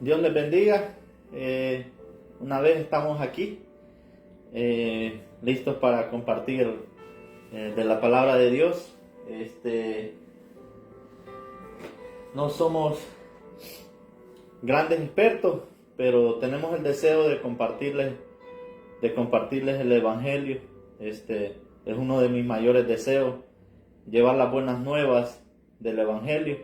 Dios les bendiga. Una vez estamos aquí, listos para compartir de la palabra de Dios. No somos grandes expertos, pero tenemos el deseo de compartirles el Evangelio. Es uno de mis mayores deseos, llevar las buenas nuevas del Evangelio.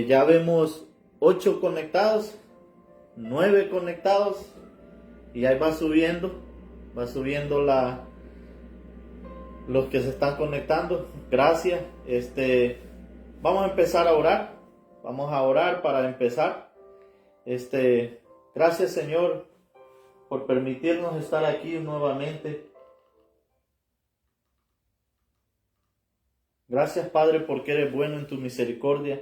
Ya vemos 8 conectados, 9 conectados, y ahí va subiendo los que se están conectando. Gracias. Vamos a empezar a orar. Vamos a orar para empezar. Gracias, Señor, por permitirnos estar aquí nuevamente. Gracias, Padre, porque eres bueno en tu misericordia.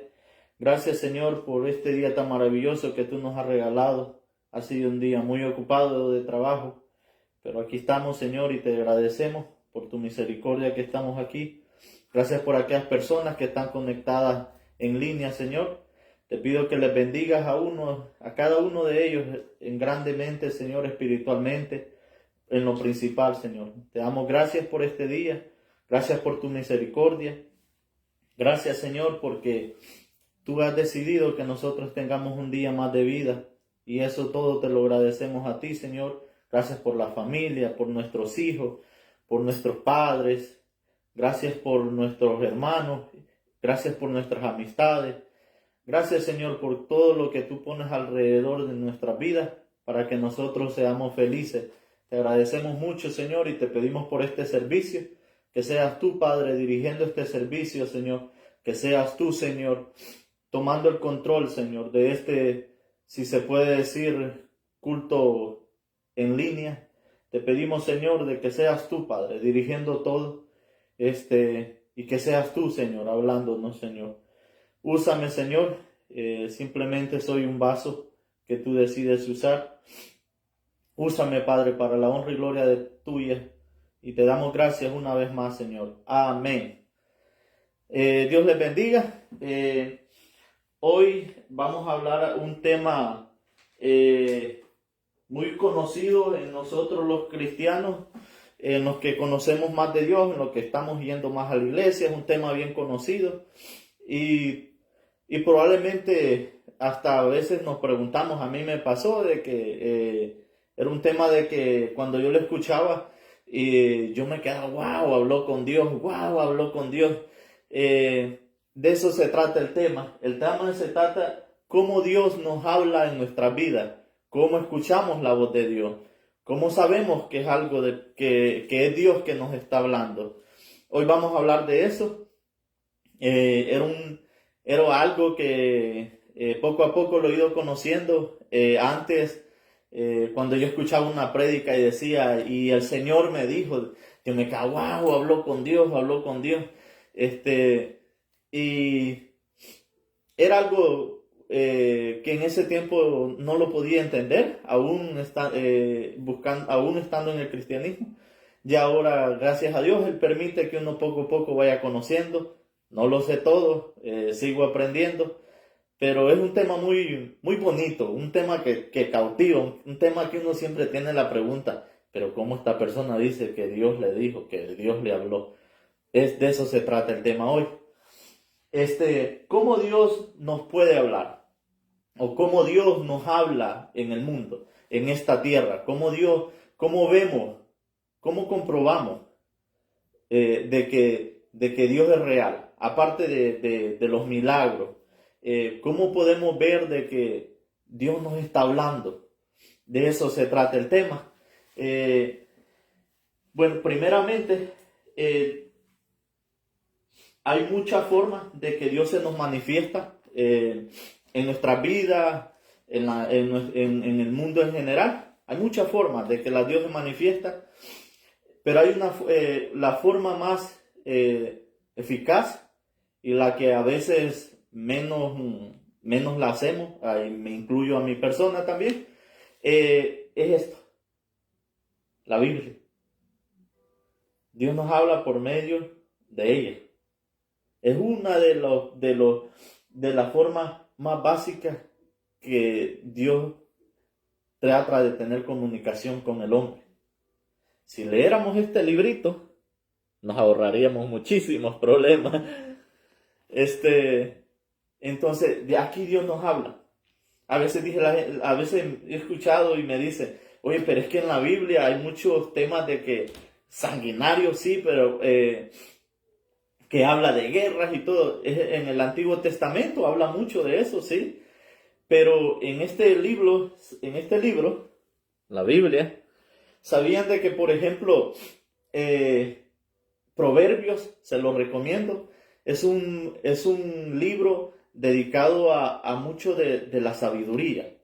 Gracias, Señor, por este día tan maravilloso que tú nos has regalado. Ha sido un día muy ocupado de trabajo, pero aquí estamos, Señor, y te agradecemos por tu misericordia que estamos aquí. Gracias por aquellas personas que están conectadas en línea, Señor. Te pido que les bendigas a cada uno de ellos grandemente, Señor, espiritualmente, en lo principal, Señor. Te damos gracias por este día. Gracias por tu misericordia. Gracias, Señor, porque tú has decidido que nosotros tengamos un día más de vida, y eso todo te lo agradecemos a ti, Señor. Gracias por la familia, por nuestros hijos, por nuestros padres. Gracias por nuestros hermanos. Gracias por nuestras amistades. Gracias, Señor, por todo lo que tú pones alrededor de nuestras vidas para que nosotros seamos felices. Te agradecemos mucho, Señor, y te pedimos por este servicio, que seas tú, Padre, dirigiendo este servicio, Señor. Que seas tú, Señor, tomando el control, Señor, de este, si se puede decir, culto en línea. Te pedimos, Señor, de que seas tú, Padre, dirigiendo todo, y que seas tú, Señor, hablándonos, Señor. Úsame, Señor, simplemente soy un vaso que tú decides usar. Úsame, Padre, para la honra y gloria de tuya, y te damos gracias una vez más, Señor. Amén. Dios les bendiga. Hoy vamos a hablar un tema muy conocido en nosotros los cristianos, en los que conocemos más de Dios, en los que estamos yendo más a la iglesia. Es un tema bien conocido y probablemente hasta a veces nos preguntamos, a mí me pasó de que era un tema de que cuando yo lo escuchaba, yo me quedaba, wow, habló con Dios, wow, habló con Dios. De eso se trata el tema. El tema se trata cómo Dios nos habla en nuestra vida, cómo escuchamos la voz de Dios, cómo sabemos que es algo que es Dios que nos está hablando. Hoy vamos a hablar de eso. Era algo que poco a poco lo he ido conociendo. Antes, cuando yo escuchaba una prédica y decía, y el Señor me dijo, que me quedaba, wow, habló con Dios, habló con Dios. Y era algo que en ese tiempo no lo podía entender, aún estando en el cristianismo. Y ahora, gracias a Dios, Él permite que uno poco a poco vaya conociendo. No lo sé todo, sigo aprendiendo, pero es un tema muy, muy bonito, un tema que cautiva, un tema que uno siempre tiene la pregunta, pero ¿cómo esta persona dice que Dios le dijo, que Dios le habló? De eso se trata el tema hoy. cómo Dios nos puede hablar, o cómo Dios nos habla en el mundo, en esta tierra, cómo vemos, cómo comprobamos de que Dios es real, aparte de los milagros, cómo podemos ver de que Dios nos está hablando. De eso se trata el tema. Bueno, primeramente, hay muchas formas de que Dios se nos manifiesta en nuestras vidas, en el mundo en general. Hay muchas formas de que Dios se manifiesta, pero hay la forma más eficaz y la que a veces menos la hacemos, ahí me incluyo a mi persona también, es esto, la Biblia. Dios nos habla por medio de ella. Es una de las formas más básicas que Dios trata de tener comunicación con el hombre. Si leéramos este librito, nos ahorraríamos muchísimos problemas. Entonces, de aquí Dios nos habla. A veces he escuchado y me dice, oye, pero es que en la Biblia hay muchos temas de que sanguinarios, sí, pero que habla de guerras y todo. En el Antiguo Testamento habla mucho de eso, sí. Pero en este libro, la Biblia, ¿sabían de que, por ejemplo, Proverbios, se lo recomiendo, es un libro dedicado a mucho de la sabiduría?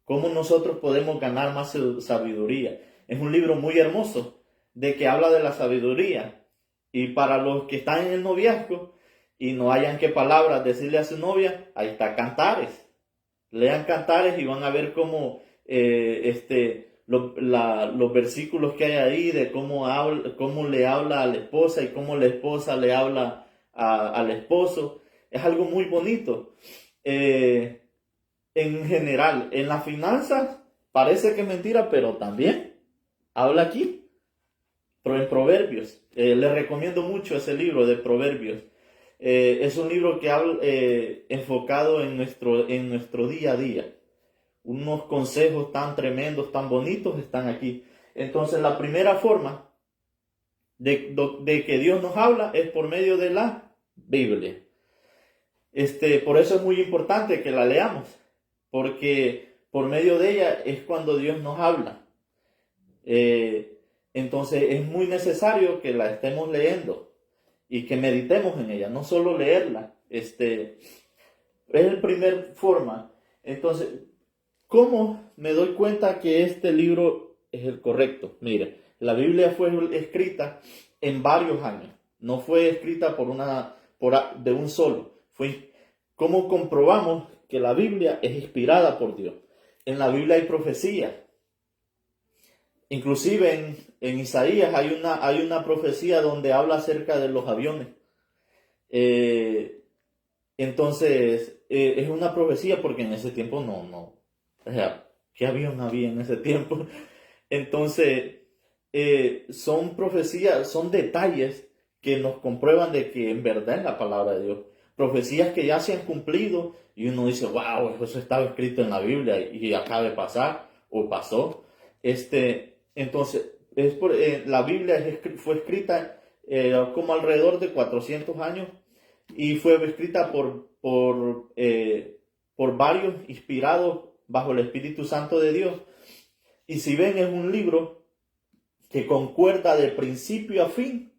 ¿Cómo nosotros podemos ganar más sabiduría? Es un libro muy hermoso de que habla de la sabiduría. Y para los que están en el noviazgo y no hayan qué palabras decirle a su novia, ahí está Cantares. Lean Cantares y van a ver cómo los versículos que hay ahí de cómo le habla a la esposa y cómo la esposa le habla al esposo. Es algo muy bonito. En general, en las finanzas parece que es mentira, pero también habla aquí. Pero en Proverbios, les recomiendo mucho ese libro de Proverbios. Es un libro que habla enfocado en nuestro día a día. Unos consejos tan tremendos, tan bonitos están aquí. Entonces, la primera forma de que Dios nos habla es por medio de la Biblia. Por eso es muy importante que la leamos, porque por medio de ella es cuando Dios nos habla. Entonces es muy necesario que la estemos leyendo y que meditemos en ella, no solo leerla. Es la primera forma. Entonces, ¿cómo me doy cuenta que este libro es el correcto? Mire, la Biblia fue escrita en varios años, no fue escrita de un solo. ¿Cómo comprobamos que la Biblia es inspirada por Dios? En la Biblia hay profecía. Inclusive en Isaías hay una profecía donde habla acerca de los aviones. Entonces, es una profecía porque en ese tiempo no. O sea, ¿qué avión había en ese tiempo? Entonces, son profecías, son detalles que nos comprueban de que en verdad es la palabra de Dios. Profecías que ya se han cumplido y uno dice, wow, eso estaba escrito en la Biblia y acaba de pasar o pasó. Entonces, la Biblia fue escrita como alrededor de 400 años y fue escrita por varios inspirados bajo el Espíritu Santo de Dios. Y si ven, es un libro que concuerda de principio a fin,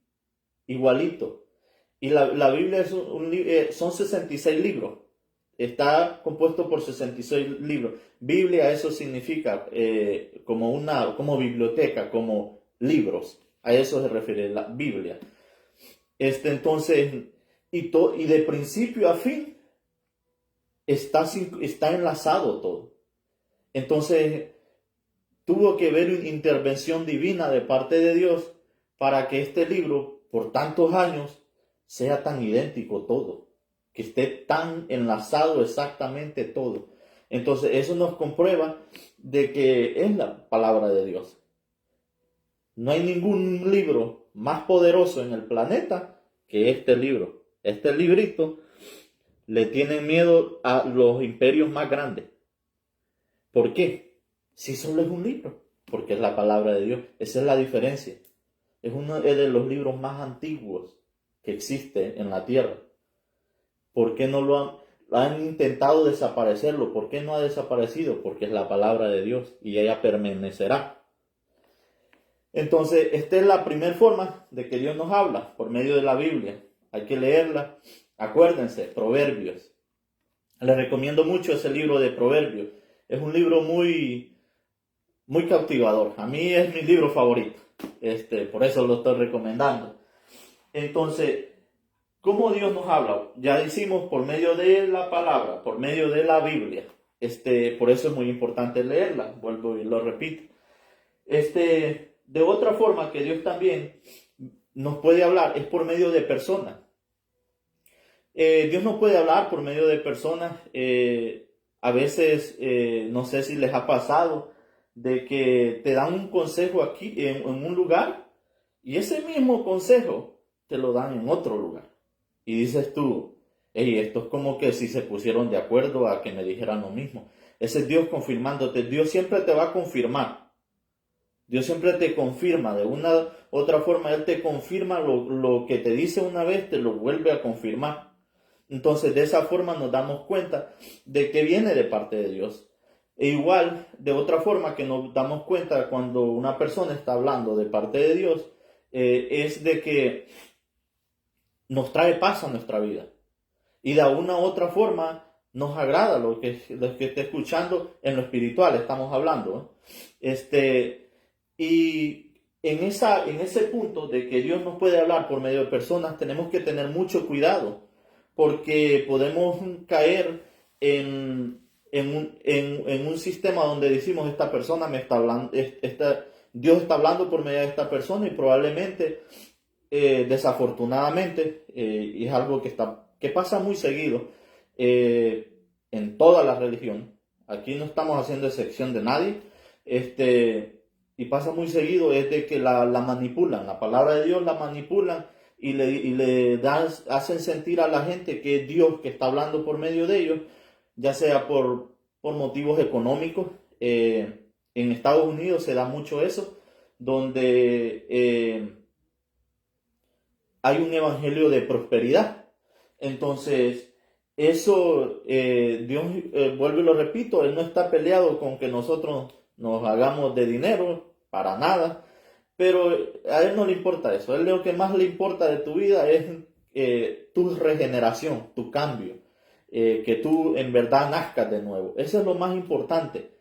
igualito. Y la Biblia son 66 libros. Está compuesto por 66 libros. Biblia, eso significa como biblioteca, como libros. A eso se refiere la Biblia. Entonces, y de principio a fin está enlazado todo. Entonces, tuvo que haber una intervención divina de parte de Dios para que este libro, por tantos años, sea tan idéntico todo, que esté tan enlazado exactamente todo. Entonces eso nos comprueba de que es la palabra de Dios. No hay ningún libro más poderoso en el planeta que este libro. este librito, le tienen miedo a los imperios más grandes. ¿Por qué? Si solo es un libro, porque es la palabra de Dios. Esa es la diferencia. Es uno de los libros más antiguos que existe en la tierra. ¿Por qué no han intentado desaparecerlo? ¿Por qué no ha desaparecido? Porque es la palabra de Dios y ella permanecerá. Entonces, esta es la primera forma de que Dios nos habla, por medio de la Biblia. Hay que leerla. Acuérdense, Proverbios. Les recomiendo mucho ese libro de Proverbios. Es un libro muy, muy cautivador. A mí es mi libro favorito. Por eso lo estoy recomendando. Entonces, ¿cómo Dios nos habla? Ya decimos por medio de la palabra, por medio de la Biblia. Por eso es muy importante leerla. Vuelvo y lo repito. De otra forma que Dios también nos puede hablar es por medio de personas. Dios nos puede hablar por medio de personas. A veces, no sé si les ha pasado, de que te dan un consejo aquí en un lugar y ese mismo consejo te lo dan en otro lugar. Y dices tú, hey, esto es como que si se pusieron de acuerdo a que me dijeran lo mismo. Ese es Dios confirmándote. Dios siempre te va a confirmar. Dios siempre te confirma. De una u otra forma, Él te confirma lo que te dice una vez, te lo vuelve a confirmar. Entonces, de esa forma nos damos cuenta de que viene de parte de Dios. E igual, de otra forma que nos damos cuenta cuando una persona está hablando de parte de Dios, es de que nos trae paz a nuestra vida. Y de una u otra forma nos agrada lo que esté escuchando en lo espiritual, estamos hablando. Y en ese punto de que Dios nos puede hablar por medio de personas, tenemos que tener mucho cuidado, porque podemos caer en un sistema donde decimos, esta persona me está hablando, Dios está hablando por medio de esta persona, y probablemente, desafortunadamente, y es algo que pasa muy seguido en toda la religión. Aquí no estamos haciendo excepción de nadie. Y pasa muy seguido, es de que la manipulan, la palabra de Dios la manipulan y le hacen sentir a la gente que es Dios que está hablando por medio de ellos, ya sea por motivos económicos. En Estados Unidos se da mucho eso, donde hay un evangelio de prosperidad. Entonces, eso, Dios, vuelvo y lo repito, Él no está peleado con que nosotros nos hagamos de dinero, para nada, pero a Él no le importa eso. A Él lo que más le importa de tu vida es tu regeneración, tu cambio, que tú en verdad nazcas de nuevo. Eso es lo más importante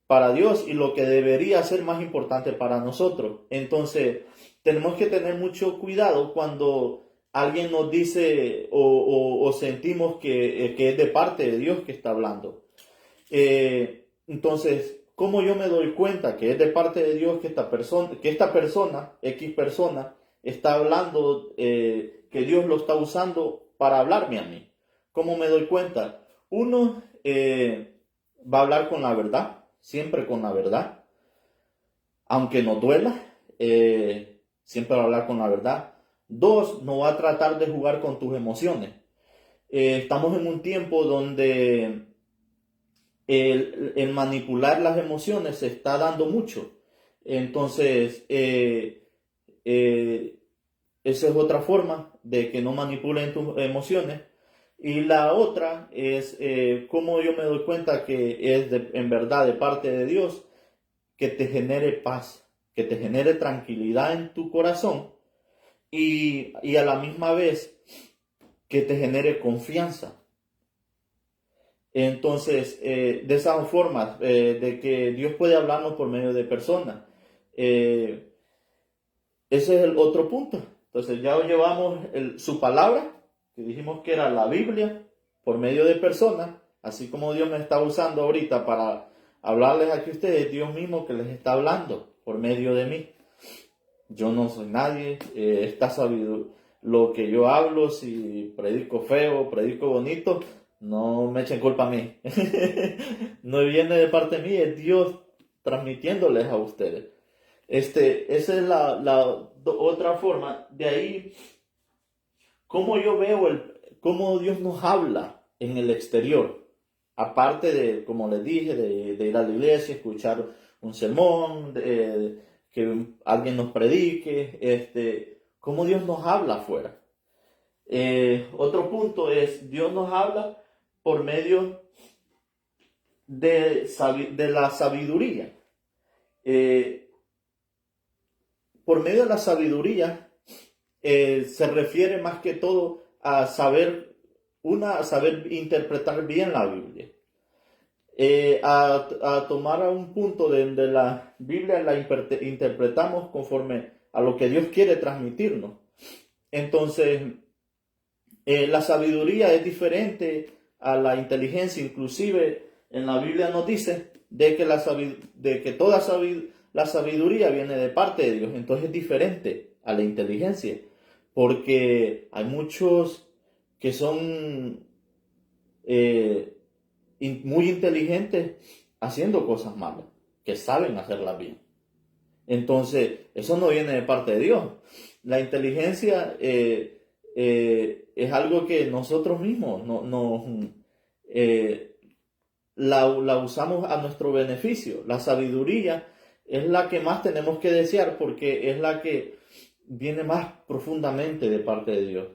para Dios y lo que debería ser más importante para nosotros. Entonces, tenemos que tener mucho cuidado cuando alguien nos dice o sentimos que es de parte de Dios que está hablando. Entonces, ¿cómo yo me doy cuenta que es de parte de Dios que esta persona, X persona, está hablando, que Dios lo está usando para hablarme a mí? ¿Cómo me doy cuenta? Uno, va a hablar con la verdad, siempre con la verdad, aunque nos duela, siempre va a hablar con la verdad. Dos, no va a tratar de jugar con tus emociones. Estamos en un tiempo donde el manipular las emociones se está dando mucho. Entonces, esa es otra forma de que no manipulen tus emociones. Y la otra es cómo yo me doy cuenta que es en verdad de parte de Dios, que te genere paz, que te genere tranquilidad en tu corazón y a la misma vez que te genere confianza. Entonces, de esas formas, de que Dios puede hablarnos por medio de personas. Ese es el otro punto. Entonces, ya llevamos su palabra, que dijimos que era la Biblia, por medio de personas, así como Dios me está usando ahorita para hablarles aquí a ustedes, Dios mismo que les está hablando por medio de mí. Yo no soy nadie, está sabido lo que yo hablo, si predico feo, predico bonito, no me echen culpa a mí. No viene de parte mía, es Dios transmitiéndoles a ustedes. Esa es la otra forma. De ahí, ¿cómo yo veo cómo Dios nos habla en el exterior? Aparte de, como les dije, de ir a la iglesia, escuchar un sermón, que alguien nos predique, cómo Dios nos habla afuera. Otro punto es, Dios nos habla por medio de la sabiduría. Por medio de la sabiduría se refiere más que todo a saber interpretar bien la Biblia. A tomar a un punto donde la Biblia la interpretamos conforme a lo que Dios quiere transmitirnos. Entonces, la sabiduría es diferente a la inteligencia. Inclusive en la Biblia nos dice de que toda la sabiduría viene de parte de Dios. Entonces es diferente a la inteligencia, porque hay muchos que son muy inteligentes haciendo cosas malas, que saben hacerlas bien. Entonces eso no viene de parte de Dios. La inteligencia es algo que nosotros mismos la usamos a nuestro beneficio. La sabiduría es la que más tenemos que desear, porque es la que viene más profundamente de parte de Dios.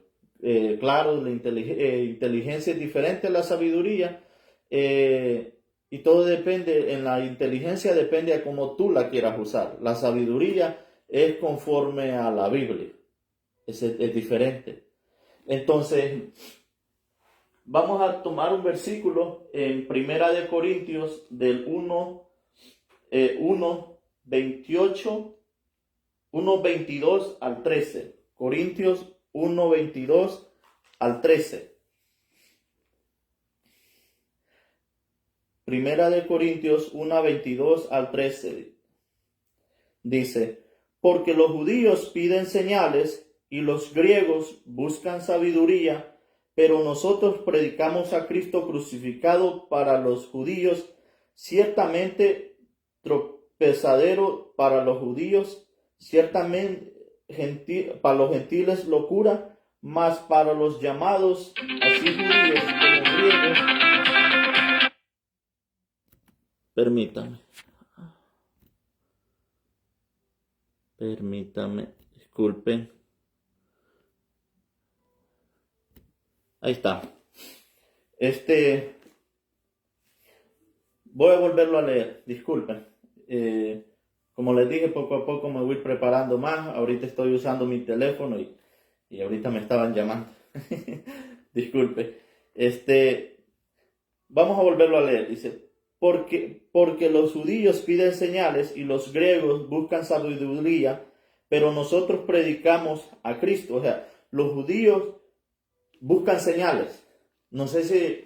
Claro, la inteligencia es diferente a la sabiduría, y todo depende, en la inteligencia depende a cómo tú la quieras usar. La sabiduría es conforme a la Biblia, es diferente. Entonces, vamos a tomar un versículo en Primera de Corintios del 1:22 al 13. Corintios 1:22 al 13. Primera de Corintios 1:22 al 13. Dice, porque los judíos piden señales y los griegos buscan sabiduría, pero nosotros predicamos a Cristo crucificado, para los judíos ciertamente tropezadero, para los judíos ciertamente para los gentiles locura, mas para los llamados, así judíos como griegos. Permítame, disculpen. Ahí está. Voy a volverlo a leer, disculpen. Como les dije, poco a poco me voy preparando más. Ahorita estoy usando mi teléfono y ahorita me estaban llamando. Disculpe. Vamos a volverlo a leer. Dice, porque los judíos piden señales y los griegos buscan sabiduría, pero nosotros predicamos a Cristo. O sea, los judíos buscan señales. No sé si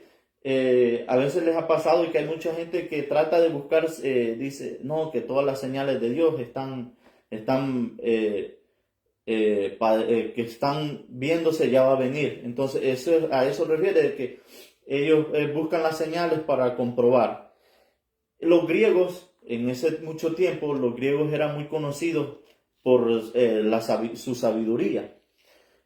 a veces les ha pasado y que hay mucha gente que trata de buscar, dice, no, que todas las señales de Dios que están viéndose ya va a venir. Entonces a eso refiere de que ellos buscan las señales para comprobar. Los griegos, en ese mucho tiempo, los griegos eran muy conocidos por su sabiduría.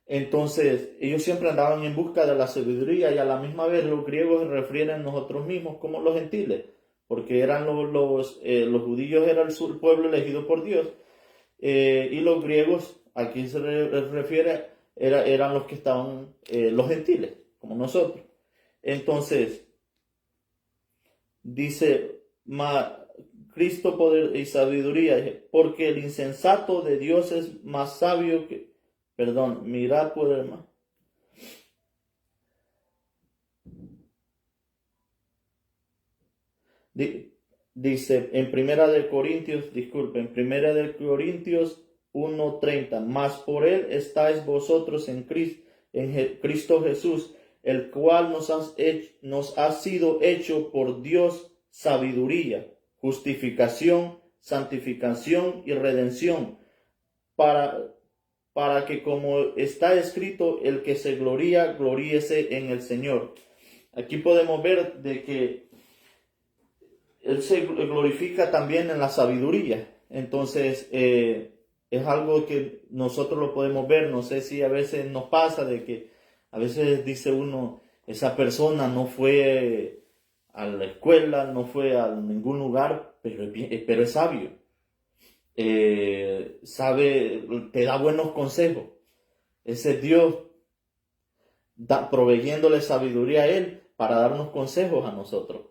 Entonces, ellos siempre andaban en busca de la sabiduría, y a la misma vez los griegos se refieren a nosotros mismos como los gentiles, porque eran los judíos eran el pueblo elegido por Dios, y los griegos, aquí se refiere, eran los que estaban, los gentiles, como nosotros. Entonces, dice, Cristo, poder y sabiduría, porque el insensato de Dios es más sabio que, mirad por el mal. Dice en Primera de Corintios 1:30, mas por él estáis vosotros en Cristo Jesús, el cual nos ha sido hecho por Dios sabiduría, justificación, santificación y redención, para que, como está escrito, el que se gloría, gloríese en el Señor. Aquí podemos ver de que Él se glorifica también en la sabiduría. Entonces, es algo que nosotros lo podemos ver. No sé si a veces nos pasa de que A veces dice uno, esa persona no fue a la escuela, no fue a ningún lugar, pero es sabio. Sabe, te da buenos consejos. Ese es Dios proveyéndole sabiduría a Él para darnos consejos a nosotros.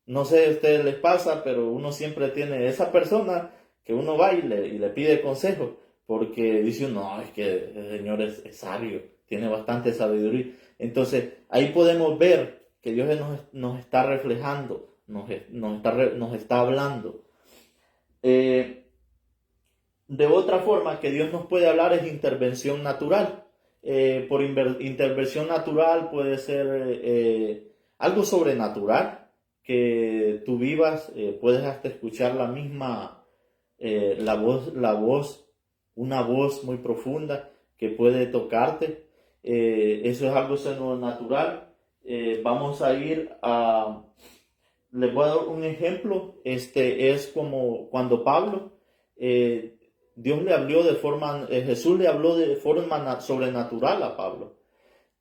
No sé a ustedes les pasa, pero uno siempre tiene esa persona que uno va y le pide consejos, porque dice uno, no, es que el Señor es sabio, tiene bastante sabiduría. Entonces, ahí podemos ver que Dios nos está reflejando, nos está hablando. De otra forma que Dios nos puede hablar es intervención natural. Por intervención natural puede ser algo sobrenatural, que tú vivas, puedes hasta escuchar la misma, la voz, una voz muy profunda que puede tocarte. Eso es algo sobrenatural. Vamos a ir a, les voy a dar un ejemplo. Es como cuando Pablo, Dios le habló de forma, Jesús le habló de forma sobrenatural a Pablo,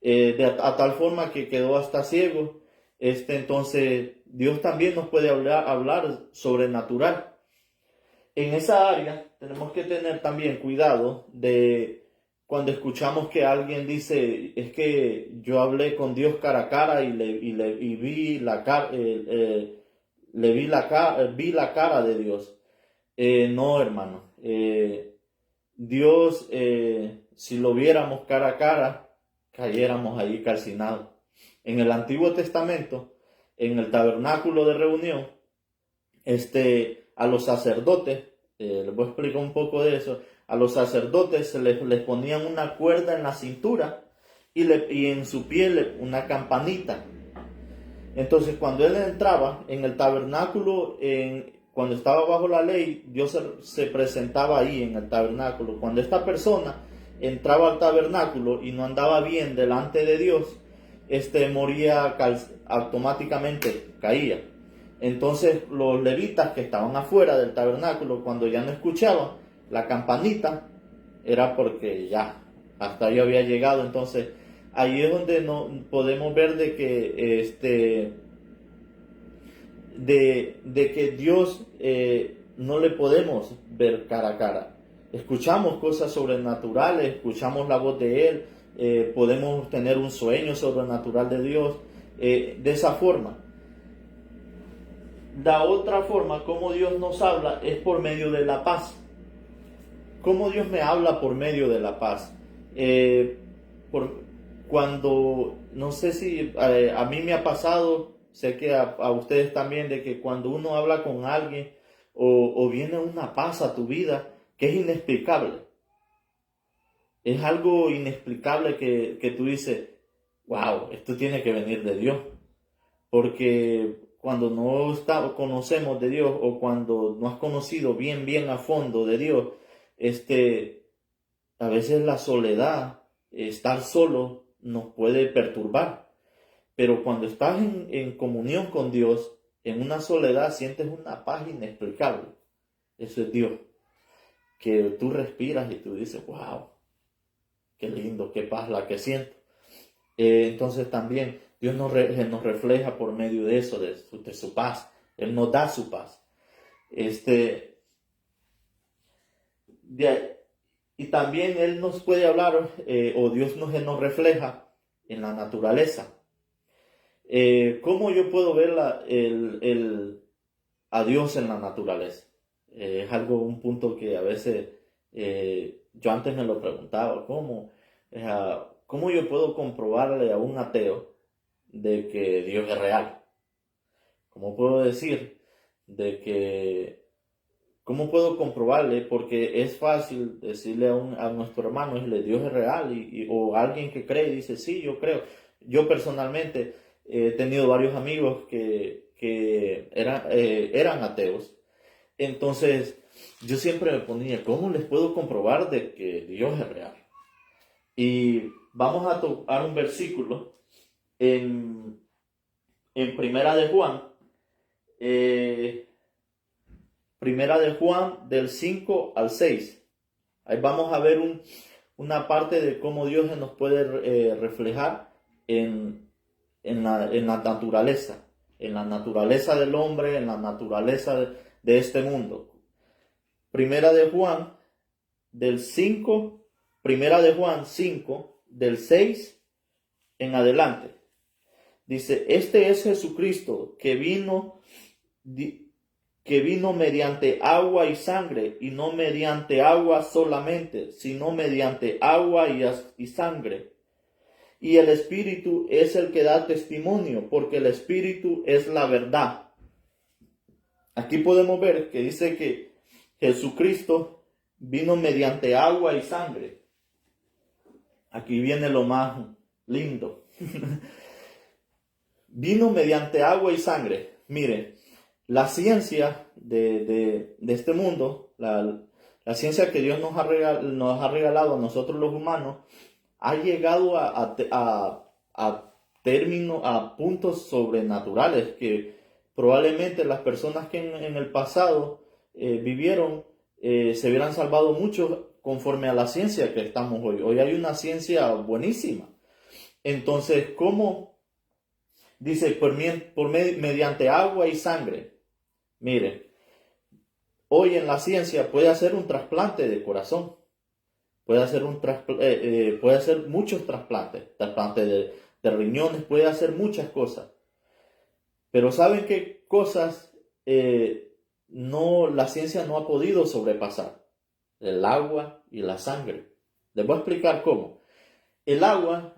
a tal forma que quedó hasta ciego. Entonces, Dios también nos puede hablar sobrenatural. En esa área tenemos que tener también cuidado de cuando escuchamos que alguien dice, es que yo hablé con Dios cara a cara y vi la cara, vi la cara de Dios. No, hermano. Dios, si lo viéramos cara a cara, cayéramos ahí calcinados. En el Antiguo Testamento, en el tabernáculo de reunión, a los sacerdotes, les voy a explicar un poco de eso, a los sacerdotes se les ponían una cuerda en la cintura y en su piel una campanita. Entonces, cuando él entraba en el tabernáculo, cuando estaba bajo la ley, Dios se presentaba ahí en el tabernáculo. Cuando esta persona entraba al tabernáculo y no andaba bien delante de Dios, moría automáticamente, caía. Entonces los levitas que estaban afuera del tabernáculo, cuando ya no escuchaban la campanita, era porque ya hasta ahí había llegado. Entonces ahí es donde no podemos ver de que de que Dios no le podemos ver cara a cara. Escuchamos cosas sobrenaturales, escuchamos la voz de Él, podemos tener un sueño sobrenatural de Dios, de esa forma. La otra forma como Dios nos habla es por medio de la paz. ¿Cómo Dios me habla por medio de la paz? Cuando, no sé si a mí me ha pasado, sé que a ustedes también, de que cuando uno habla con alguien o viene una paz a tu vida que es inexplicable. Es algo inexplicable que tú dices, wow, esto tiene que venir de Dios. Porque cuando no conocemos de Dios o cuando no has conocido bien a fondo de Dios, a veces la soledad, estar solo, nos puede perturbar. Pero cuando estás en comunión con Dios, en una soledad, sientes una paz inexplicable. Eso es Dios. Que tú respiras y tú dices, wow, qué lindo, qué paz la que siento. Entonces también Dios nos refleja por medio de eso, de su paz. Él nos da su paz. Y también Él nos puede hablar, o Dios nos refleja en la naturaleza. ¿Cómo yo puedo ver a Dios en la naturaleza? Es un punto que a veces yo antes me lo preguntaba, ¿cómo yo puedo comprobarle a un ateo de que Dios es real? ¿Cómo puedo decir cómo puedo comprobarle? Porque es fácil decirle a nuestro hermano, Dios es real, o alguien que cree y dice, sí, yo creo. Yo personalmente he tenido varios amigos que eran ateos. Entonces yo siempre me ponía, ¿cómo les puedo comprobar de que Dios es real? Y vamos a tocar un versículo en Primera de Juan, Primera de Juan del 5 al 6. Ahí vamos a ver una parte de cómo Dios se nos puede reflejar en la naturaleza del hombre, en la naturaleza de este mundo. Primera de Juan, Primera de Juan 5, del 6 en adelante. Dice, este es Jesucristo que vino mediante agua y sangre, y no mediante agua solamente, sino mediante agua y sangre. Y el Espíritu es el que da testimonio, porque el Espíritu es la verdad. Aquí podemos ver que dice que Jesucristo vino mediante agua y sangre. Aquí viene lo más lindo. Vino mediante agua y sangre. Mire, la ciencia de este mundo, la ciencia que Dios nos ha regalado a nosotros los humanos, ha llegado a puntos sobrenaturales que probablemente las personas que en el pasado vivieron se hubieran salvado mucho conforme a la ciencia que estamos hoy. Hoy hay una ciencia buenísima. Entonces, ¿cómo? Dice, mediante agua y sangre. Mire, hoy en la ciencia puede hacer un trasplante de corazón. Puede hacer muchos trasplantes. Trasplante de riñones, puede hacer muchas cosas. Pero ¿saben qué cosas la ciencia no ha podido sobrepasar? El agua y la sangre. Les voy a explicar cómo. El agua,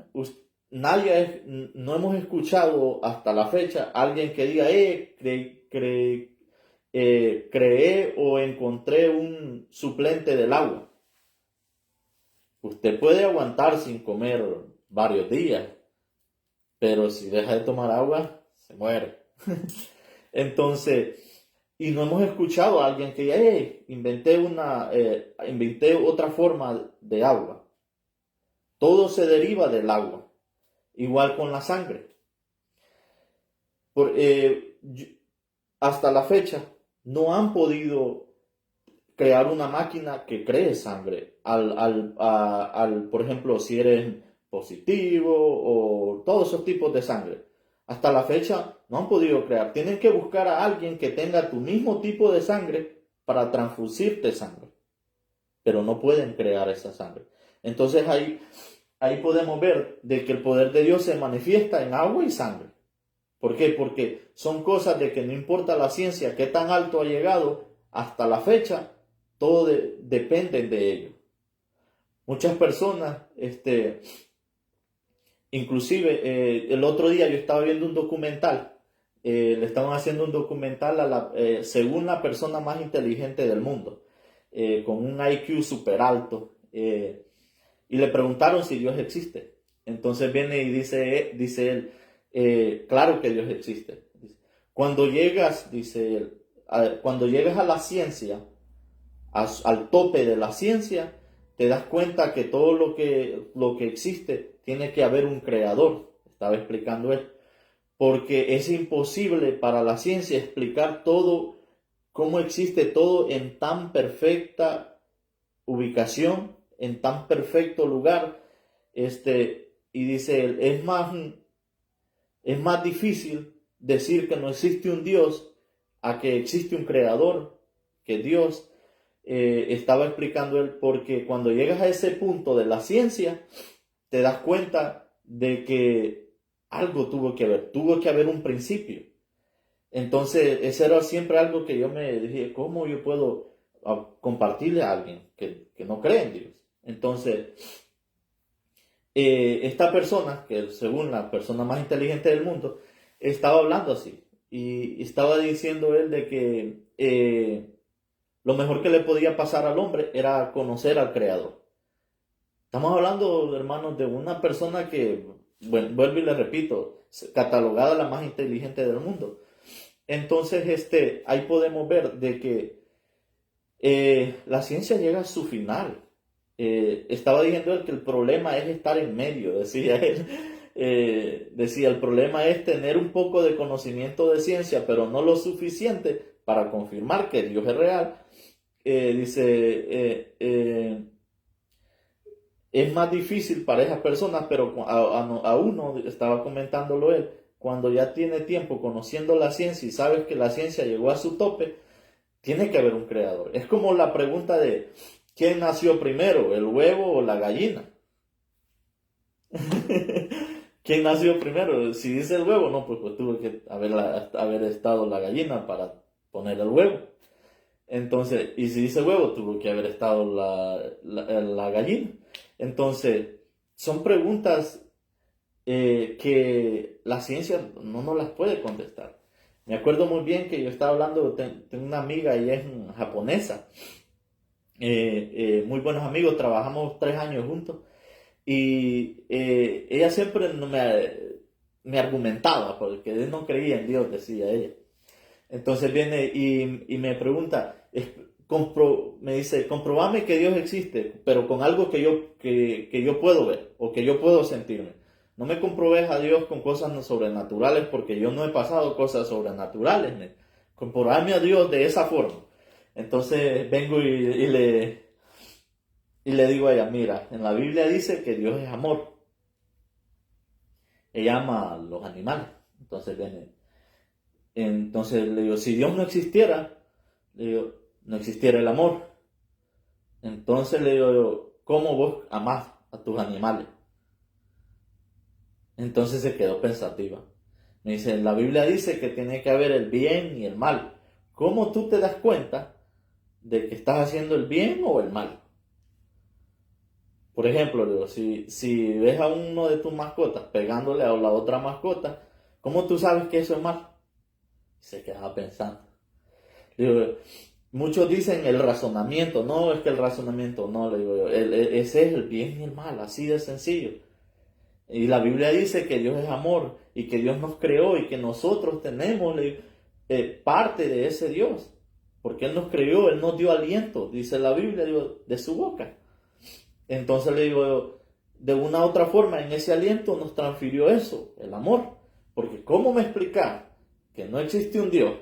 no hemos escuchado hasta la fecha a alguien que diga, creé o encontré un suplente del agua. Usted puede aguantar sin comer varios días, pero si deja de tomar agua, se muere. Entonces, y no hemos escuchado a alguien que diga, inventé otra forma de agua. Todo se deriva del agua, igual con la sangre. Hasta la fecha no han podido crear una máquina que cree sangre. Por ejemplo, si eres positivo o todos esos tipos de sangre. Hasta la fecha no han podido crear. Tienen que buscar a alguien que tenga tu mismo tipo de sangre para transfudirte sangre. Pero no pueden crear esa sangre. Entonces ahí podemos ver de que el poder de Dios se manifiesta en agua y sangre. ¿Por qué? Porque son cosas de que no importa la ciencia qué tan alto ha llegado, hasta la fecha todo depende de ello. Muchas personas, inclusive el otro día yo estaba viendo un documental, le estaban haciendo un documental según la persona más inteligente del mundo, con un IQ súper alto, y le preguntaron si Dios existe. Entonces viene y dice él, claro que Dios existe. Cuando llegas, dice él, cuando llegas a la ciencia, al tope de la ciencia, te das cuenta que todo lo que existe tiene que haber un creador, estaba explicando él, porque es imposible para la ciencia explicar todo, cómo existe todo en tan perfecta ubicación, en tan perfecto lugar, y dice él, es más difícil decir que no existe un Dios a que existe un creador, que Dios. Estaba explicando él, porque cuando llegas a ese punto de la ciencia, te das cuenta de que algo tuvo que haber un principio. Entonces, eso era siempre algo que yo me dije, ¿cómo yo puedo compartirle a alguien que no cree en Dios? Entonces, esta persona, que según la persona más inteligente del mundo, estaba hablando así, y estaba diciendo él de que lo mejor que le podía pasar al hombre era conocer al Creador. Estamos hablando, hermanos, de una persona que, bueno, vuelvo y le repito, catalogada la más inteligente del mundo. Entonces, ahí podemos ver de que la ciencia llega a su final. Estaba diciendo él que el problema es estar en medio, decía él. Decía, el problema es tener un poco de conocimiento de ciencia, pero no lo suficiente para confirmar que Dios es real. es más difícil para esas personas, pero a uno, estaba comentándolo él, cuando ya tiene tiempo conociendo la ciencia y sabes que la ciencia llegó a su tope, tiene que haber un creador. Es como la pregunta de ¿quién nació primero, el huevo o la gallina? ¿Quién nació primero? Si dice el huevo, no, pues tuvo que haber estado la gallina para poner el huevo. Entonces, y si dice huevo, tuvo que haber estado la gallina. Entonces, son preguntas que la ciencia no nos las puede contestar. Me acuerdo muy bien que yo estaba hablando, tengo una amiga, ella es japonesa, muy buenos amigos, trabajamos 3 años juntos, y ella siempre me argumentaba, porque él no creía en Dios, decía ella. Entonces viene y me pregunta, me dice, comprobame que Dios existe, pero con algo que yo puedo ver o que yo puedo sentirme. No me comprobes a Dios con cosas sobrenaturales porque yo no he pasado cosas sobrenaturales. Comprobame a Dios de esa forma. Entonces vengo y le digo a ella, mira, en la Biblia dice que Dios es amor. Ella ama a los animales. Entonces le digo, si Dios no existiera, le digo, no existiera el amor. Entonces le digo, ¿cómo vos amás a tus animales? Entonces se quedó pensativa. Me dice, la Biblia dice que tiene que haber el bien y el mal. ¿Cómo tú te das cuenta de que estás haciendo el bien o el mal? Por ejemplo, le digo, si ves a uno de tus mascotas pegándole a la otra mascota, ¿cómo tú sabes que eso es mal? Se quedaba pensando. Le digo, muchos dicen el razonamiento. No, es que el razonamiento no, le digo yo. Ese es el bien y el mal, así de sencillo. Y la Biblia dice que Dios es amor y que Dios nos creó y que nosotros tenemos parte de ese Dios. Porque Él nos creó, Él nos dio aliento, dice la Biblia, digo, de su boca. Entonces le digo, de una u otra forma, en ese aliento nos transfirió eso, el amor. Porque ¿cómo me explicas que no existe un Dios?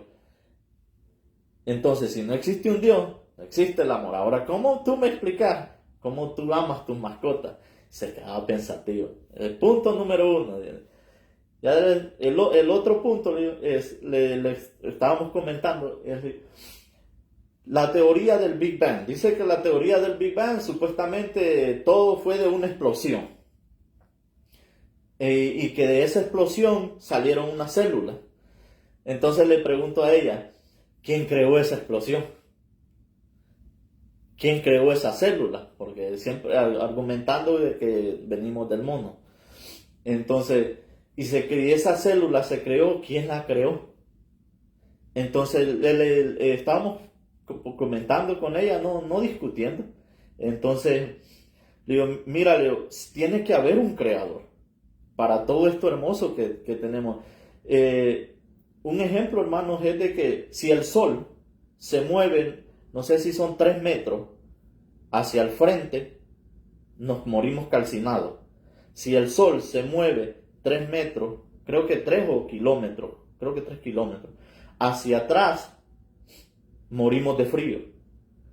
Entonces, si no existe un Dios, no existe el amor. Ahora, ¿cómo tú me explicas cómo tú amas tus mascotas? Se quedaba pensativo. El punto número 1. Ya el otro punto le estábamos comentando, es la teoría del Big Bang. Dice que la teoría del Big Bang, supuestamente todo fue de una explosión. Y que de esa explosión salieron unas células. Entonces le pregunto a ella, ¿quién creó esa explosión? ¿Quién creó esa célula? Porque siempre argumentando de que venimos del mono. Entonces, esa célula se creó, ¿quién la creó? Entonces, estábamos comentando con ella, no discutiendo. Entonces, le digo, mira, Leo, tiene que haber un creador para todo esto hermoso que tenemos. Un ejemplo, hermanos, es de que si el sol se mueve, no sé si son 3 metros hacia el frente, nos morimos calcinados. Si el sol se mueve 3 metros, creo que 3 kilómetros, hacia atrás, morimos de frío.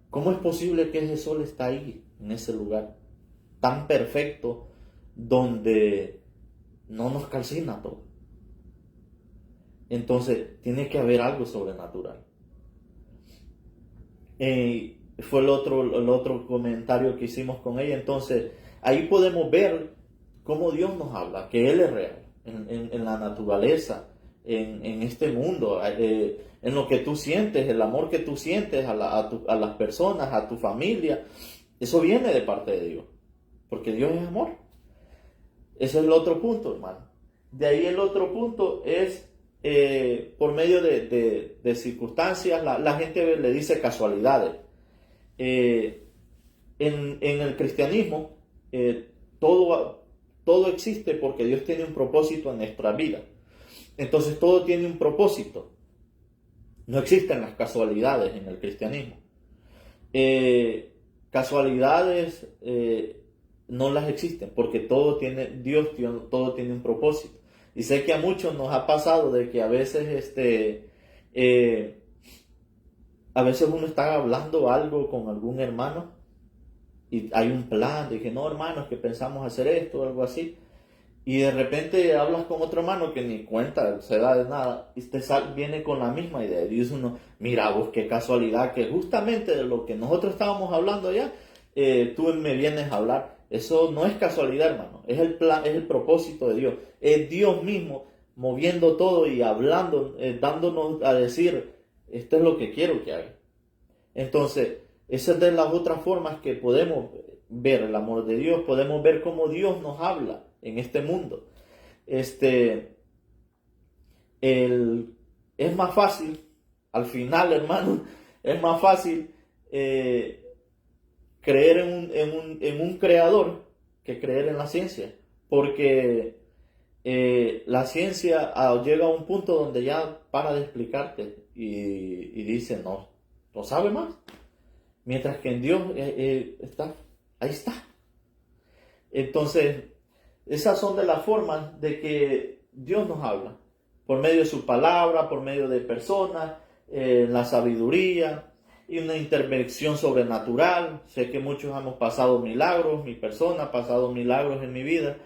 ¿Cómo es posible que ese sol está ahí, en ese lugar tan perfecto, donde no nos calcina todo? Entonces, tiene que haber algo sobrenatural. Fue el otro comentario que hicimos con ella. Entonces, ahí podemos ver cómo Dios nos habla, que Él es real, en la naturaleza, en este mundo, en lo que tú sientes, el amor que tú sientes a las personas, a tu familia. Eso viene de parte de Dios, porque Dios es amor. Ese es el otro punto, hermano. De ahí el otro punto es, por medio de circunstancias, la gente le dice casualidades. En el cristianismo, todo existe porque Dios tiene un propósito en nuestra vida. Entonces todo tiene un propósito. No existen las casualidades en el cristianismo. Casualidades no las existen porque todo tiene un propósito. Y sé que a muchos nos ha pasado de que a veces uno está hablando algo con algún hermano y hay un plan, dije, no hermanos, que pensamos hacer esto o algo así. Y de repente hablas con otro hermano que ni cuenta se da de nada y viene con la misma idea. Y dice uno, mira vos, qué casualidad que justamente de lo que nosotros estábamos hablando allá, tú me vienes a hablar. Eso no es casualidad, hermano. Es el plan, es el propósito de Dios. Es Dios mismo moviendo todo y hablando, dándonos a decir, esto es lo que quiero que haga. Entonces, esa es de las otras formas que podemos ver el amor de Dios. Podemos ver cómo Dios nos habla en este mundo. Es más fácil, al final, hermano, es más fácil creer en un creador que creer en la ciencia, porque la ciencia llega a un punto donde ya para de explicarte y dice, no sabe más, mientras que en Dios ahí está. Entonces, esas son de las formas de que Dios nos habla, por medio de su palabra, por medio de personas, la sabiduría y una intervención sobrenatural. Sé que muchos hemos pasado milagros, mi persona ha pasado milagros en mi vida,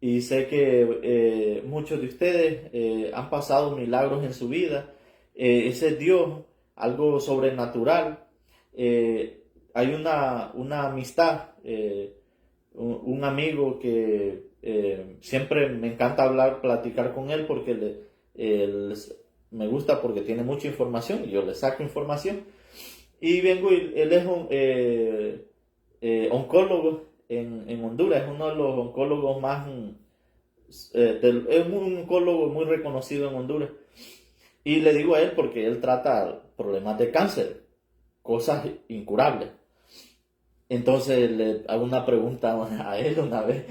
y sé que muchos de ustedes han pasado milagros en su vida. Ese es Dios, algo sobrenatural. Hay una amistad, un amigo que siempre me encanta platicar con él porque me gusta porque tiene mucha información y yo le saco información. Y vengo y él es un oncólogo en Honduras, es uno de los oncólogos más, es un oncólogo muy reconocido en Honduras. Y le digo a él porque él trata problemas de cáncer, cosas incurables. Entonces le hago una pregunta a él una vez.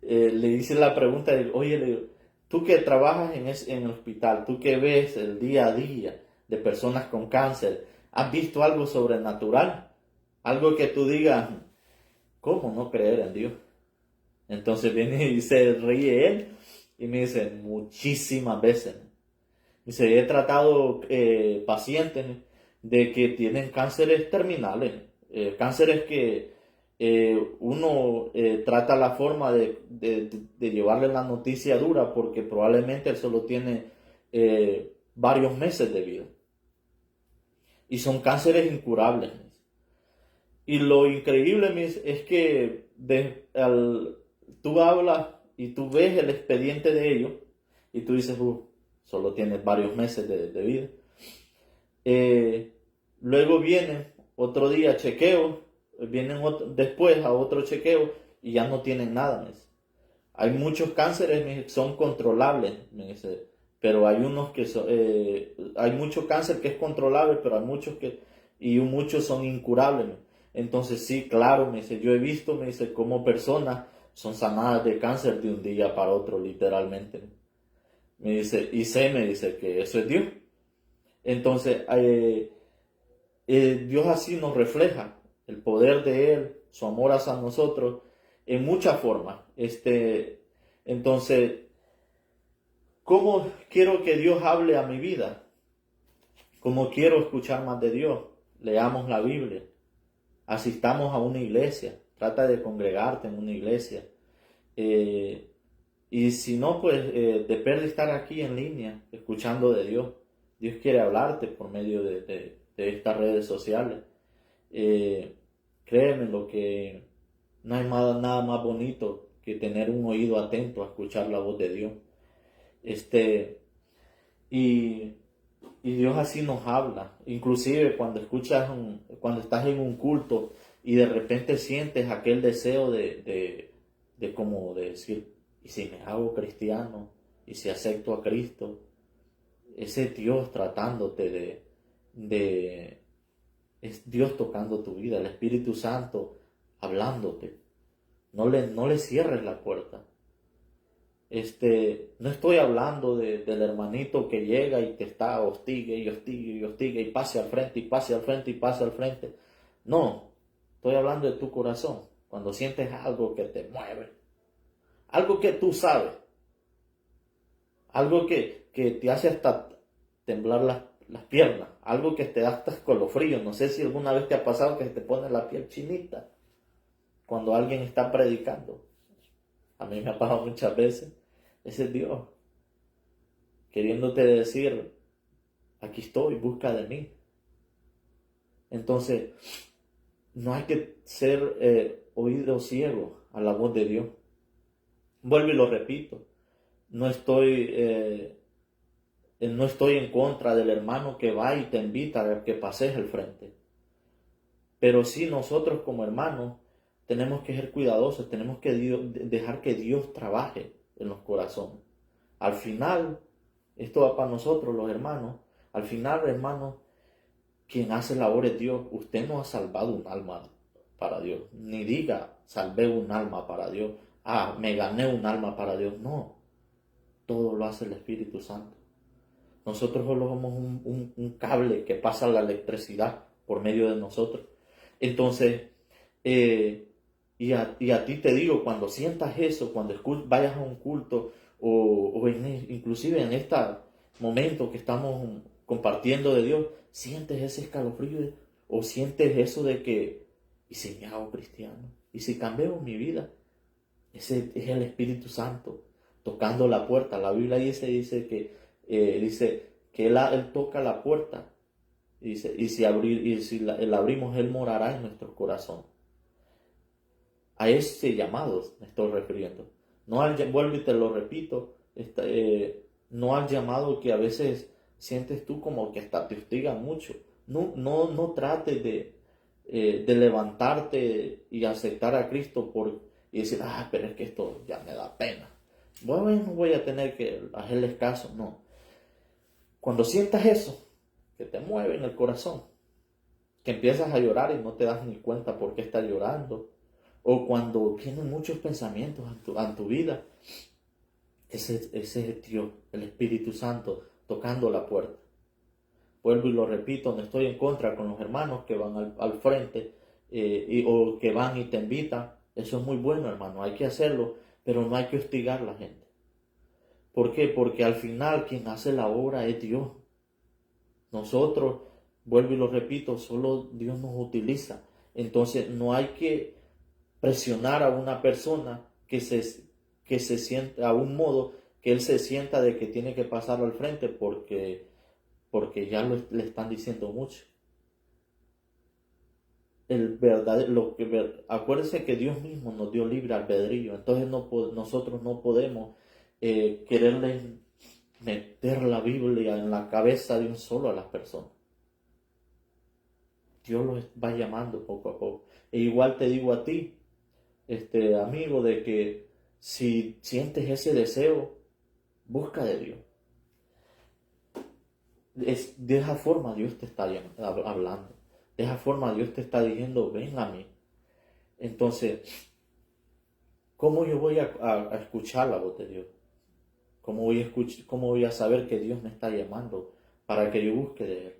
Le hice la pregunta, oye, le digo, tú que trabajas en el hospital, tú que ves el día a día de personas con cáncer, ¿has visto algo sobrenatural? Algo que tú digas, ¿cómo no creer en Dios? Entonces viene y se ríe él y me dice, muchísimas veces. Dice, he tratado pacientes de que tienen cánceres terminales, cánceres que uno trata la forma de llevarle la noticia dura porque probablemente él solo tiene varios meses de vida. Y son cánceres incurables. Y lo increíble es que tú hablas y tú ves el expediente de ellos y tú dices, solo tienes varios meses de vida. Luego vienen otro día chequeo, vienen después a otro chequeo y ya no tienen nada. Hay muchos cánceres que son controlables, pero hay unos que hay mucho cáncer que es controlable, pero hay muchos y muchos son incurables. Entonces sí, claro, yo he visto, cómo personas son sanadas de cáncer de un día para otro, literalmente. Me dice que eso es Dios. Entonces, Dios así nos refleja el poder de Él, su amor hacia nosotros, en muchas formas. Entonces, ¿cómo quiero que Dios hable a mi vida? ¿Cómo quiero escuchar más de Dios? Leamos la Biblia, asistamos a una iglesia, trata de congregarte en una iglesia. Y si no, pues depende de estar aquí en línea, escuchando de Dios. Dios quiere hablarte por medio de estas redes sociales. Créeme, lo que no hay nada más bonito que tener un oído atento a escuchar la voz de Dios. Y Dios así nos habla. Inclusive cuando cuando estás en un culto y de repente sientes aquel deseo de como de decir, ¿y si me hago cristiano? ¿Y si acepto a Cristo? Ese Dios tratándote es Dios tocando tu vida, el Espíritu Santo hablándote. No le cierres la puerta. No estoy hablando del hermanito que llega y te está hostigue y pase al frente y pase al frente y pase al frente. No, estoy hablando de tu corazón. Cuando sientes algo que te mueve, algo que tú sabes, algo que te hace hasta temblar las piernas, algo que te da hasta escalofrío. No sé si alguna vez te ha pasado que se te pone la piel chinita cuando alguien está predicando. A mí me ha pasado muchas veces. Ese es Dios queriéndote decir, aquí estoy, busca de mí. Entonces, no hay que ser oído ciego a la voz de Dios. Vuelvo y lo repito, no estoy en contra del hermano que va y te invita a que pases al frente. Pero sí, nosotros como hermanos tenemos que ser cuidadosos, tenemos que dejar que Dios trabaje en los corazones. Al final, esto va para nosotros los hermanos, al final, hermanos, quien hace la obra es Dios. Usted no ha salvado un alma para Dios, ni diga, salvé un alma para Dios, me gané un alma para Dios. No, todo lo hace el Espíritu Santo. Nosotros solo somos un cable que pasa la electricidad por medio de nosotros. Entonces, y a ti te digo, cuando sientas eso, cuando vayas a un culto o inclusive en este momento que estamos compartiendo de Dios, sientes ese escalofrío o sientes eso de que, ¿y si me hago cristiano? ¿Y si cambio mi vida? Ese es el Espíritu Santo tocando la puerta. La Biblia dice que él toca la puerta. Dice, y si la abrimos, Él morará en nuestro corazón. A ese llamado me estoy refiriendo. No vuelvo y te lo repito, no al llamado que a veces sientes tú como que hasta te hostigan mucho. No trates de levantarte y aceptar a Cristo y decir, pero es que esto ya me da pena. Bueno, no voy a tener que hacerles caso. No. Cuando sientas eso, que te mueve en el corazón, que empiezas a llorar y no te das ni cuenta por qué estás llorando, o cuando vienen muchos pensamientos a tu vida, ese es Dios, el Espíritu Santo, tocando la puerta. Vuelvo y lo repito, no estoy en contra con los hermanos que van al frente o que van y te invitan. Eso es muy bueno, hermano, hay que hacerlo, pero no hay que hostigar a la gente. ¿Por qué? Porque al final quien hace la obra es Dios. Nosotros, vuelvo y lo repito, solo Dios nos utiliza. Entonces no hay que presionar a una persona que se sienta a un modo que él se sienta de que tiene que pasar al frente porque ya le están diciendo mucho. Acuérdense que Dios mismo nos dio libre albedrío, entonces nosotros no podemos quererle meter la Biblia en la cabeza de un solo a las personas. Dios los va llamando poco a poco. E igual te digo a ti, amigo, de que si sientes ese deseo, busca de Dios. De esa forma Dios te está hablando. De esa forma Dios te está diciendo, ven a mí. Entonces, ¿cómo yo voy a escuchar la voz de Dios? ¿Cómo voy a saber que Dios me está llamando para que yo busque de Él?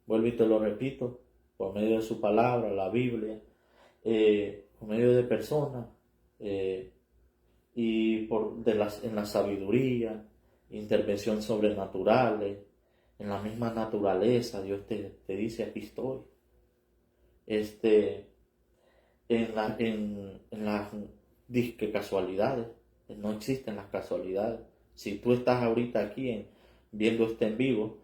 Vuelvo y te lo repito, por medio de su palabra, la Biblia, por medio de personas, y en la sabiduría, intervención sobrenaturales, en la misma naturaleza, Dios te dice, aquí estoy. En las disque casualidades, no existen las casualidades. Si tú estás ahorita aquí viendo en vivo,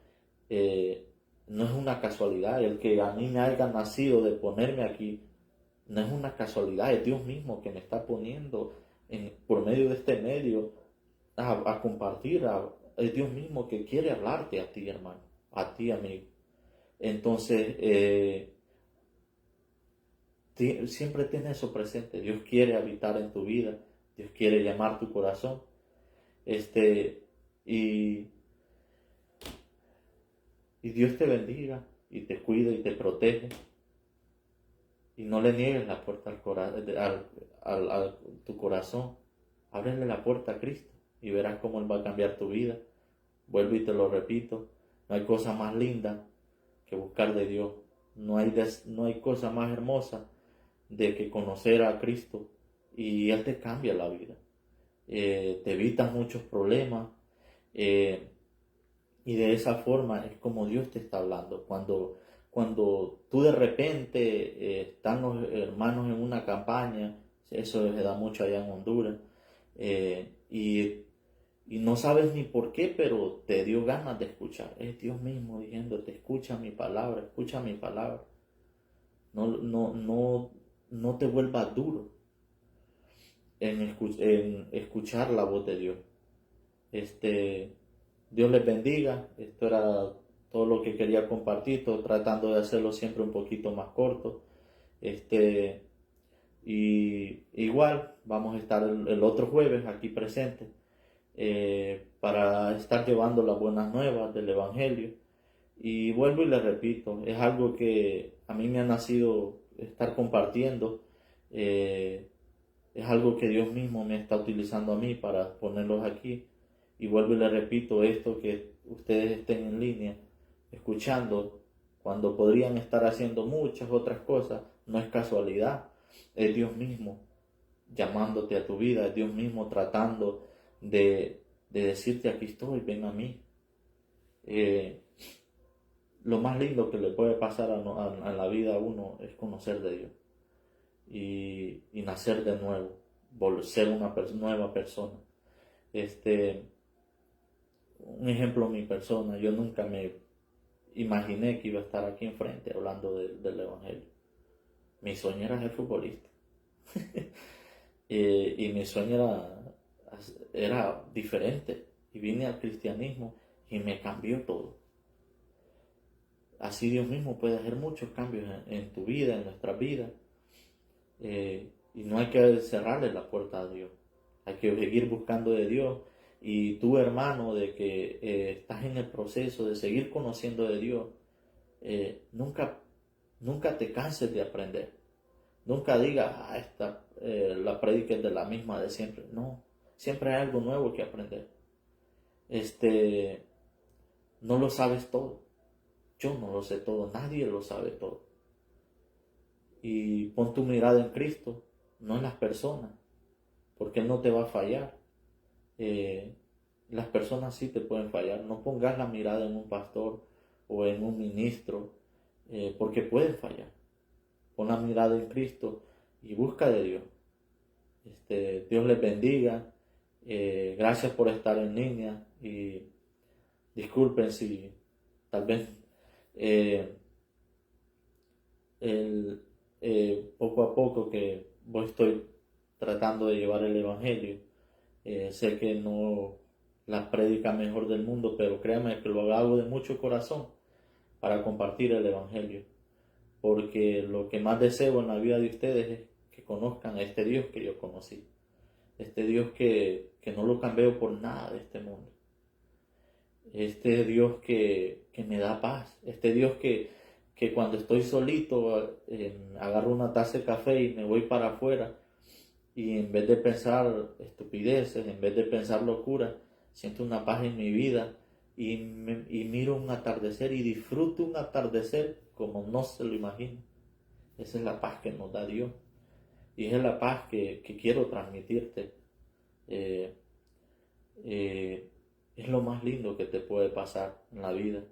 no es una casualidad. El que a mí me haya nacido de ponerme aquí, no es una casualidad, es Dios mismo que me está poniendo por medio de este medio a compartir. Es Dios mismo que quiere hablarte a ti, hermano, a ti, amigo. Entonces, siempre ten eso presente. Dios quiere habitar en tu vida, Dios quiere llamar tu corazón. Y Dios te bendiga y te cuida y te protege. Y no le niegues la puerta a tu corazón. Ábrele la puerta a Cristo y verás cómo Él va a cambiar tu vida. Vuelvo y te lo repito, no hay cosa más linda que buscar de Dios. No hay cosa más hermosa de que conocer a Cristo y Él te cambia la vida. Te evitas muchos problemas y Y de esa forma es como Dios te está hablando. Cuando tú de repente están los hermanos en una campaña, eso se da mucho allá en Honduras, y no sabes ni por qué, pero te dio ganas de escuchar. Es Dios mismo diciéndote, escucha mi palabra, escucha mi palabra. No te vuelvas duro en escuchar la voz de Dios. Dios les bendiga. Esto era todo lo que quería compartir, tratando de hacerlo siempre un poquito más corto. Y igual vamos a estar el otro jueves aquí presentes para estar llevando las buenas nuevas del Evangelio. Y vuelvo y les repito, es algo que a mí me ha nacido estar compartiendo. Es algo que Dios mismo me está utilizando a mí para ponerlos aquí. Y vuelvo y les repito, esto que ustedes estén en línea escuchando cuando podrían estar haciendo muchas otras cosas, no es casualidad, es Dios mismo llamándote a tu vida, es Dios mismo tratando de decirte, aquí estoy, ven a mí. Lo más lindo que le puede pasar a la vida a uno es conocer de Dios y nacer de nuevo, ser una nueva persona. Un ejemplo, mi persona, yo nunca me imaginé que iba a estar aquí enfrente hablando del Evangelio. Mi sueño era ser futbolista. y mi sueño era diferente. Y vine al cristianismo y me cambió todo. Así Dios mismo puede hacer muchos cambios en tu vida, en nuestra vida. Y no hay que cerrarle la puerta a Dios. Hay que seguir buscando de Dios. Y tú, hermano, de que estás en el proceso de seguir conociendo de Dios, nunca te canses de aprender. Nunca digas, la prédica es de la misma de siempre. No, siempre hay algo nuevo que aprender. No lo sabes todo. Yo no lo sé todo, nadie lo sabe todo. Y pon tu mirada en Cristo, no en las personas, porque Él no te va a fallar. Las personas sí te pueden fallar. No pongas la mirada en un pastor o en un ministro, porque pueden fallar. Pon la mirada en Cristo y busca de Dios. Dios les bendiga. Gracias por estar en línea y disculpen si tal vez poco a poco que estoy tratando de llevar el Evangelio. Sé que no la prédica mejor del mundo, pero créanme que lo hago de mucho corazón para compartir el Evangelio, porque lo que más deseo en la vida de ustedes es que conozcan a este Dios que yo conocí, este Dios que no lo cambio por nada de este mundo, este Dios que me da paz, este Dios que cuando estoy solito agarro una taza de café y me voy para afuera y en vez de pensar estupideces, en vez de pensar locura, siento una paz en mi vida y miro un atardecer y disfruto un atardecer como no se lo imagino. Esa es la paz que nos da Dios y esa es la paz que quiero transmitirte. Es lo más lindo que te puede pasar en la vida.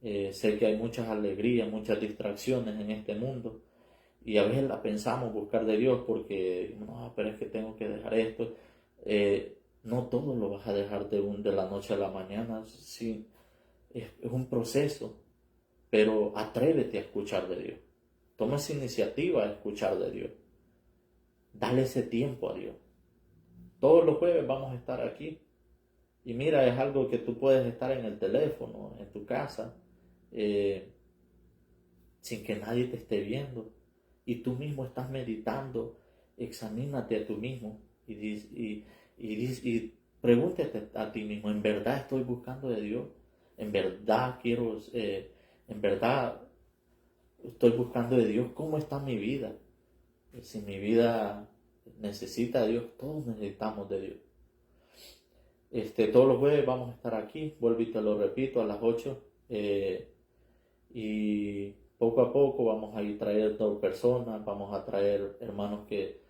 Sé que hay muchas alegrías, muchas distracciones en este mundo y a veces la pensamos buscar de Dios porque no, pero es que tengo que dejar esto. No todo lo vas a dejar de la noche a la mañana. Sí, es un proceso, pero atrévete a escuchar de Dios. Toma esa iniciativa a escuchar de Dios. Dale ese tiempo a Dios. Todos los jueves vamos a estar aquí. Y mira, es algo que tú puedes estar en el teléfono, en tu casa, sin que nadie te esté viendo. Y tú mismo estás meditando. Examínate a tú mismo y pregúntate a ti mismo, ¿en verdad estoy buscando de Dios? ¿En verdad en verdad estoy buscando de Dios? ¿Cómo está mi vida? Si mi vida necesita de Dios, todos necesitamos de Dios. Todos los jueves vamos a estar aquí, vuelvo y te lo repito, a las 8. Y poco a poco vamos a ir trayendo personas, vamos a traer hermanos que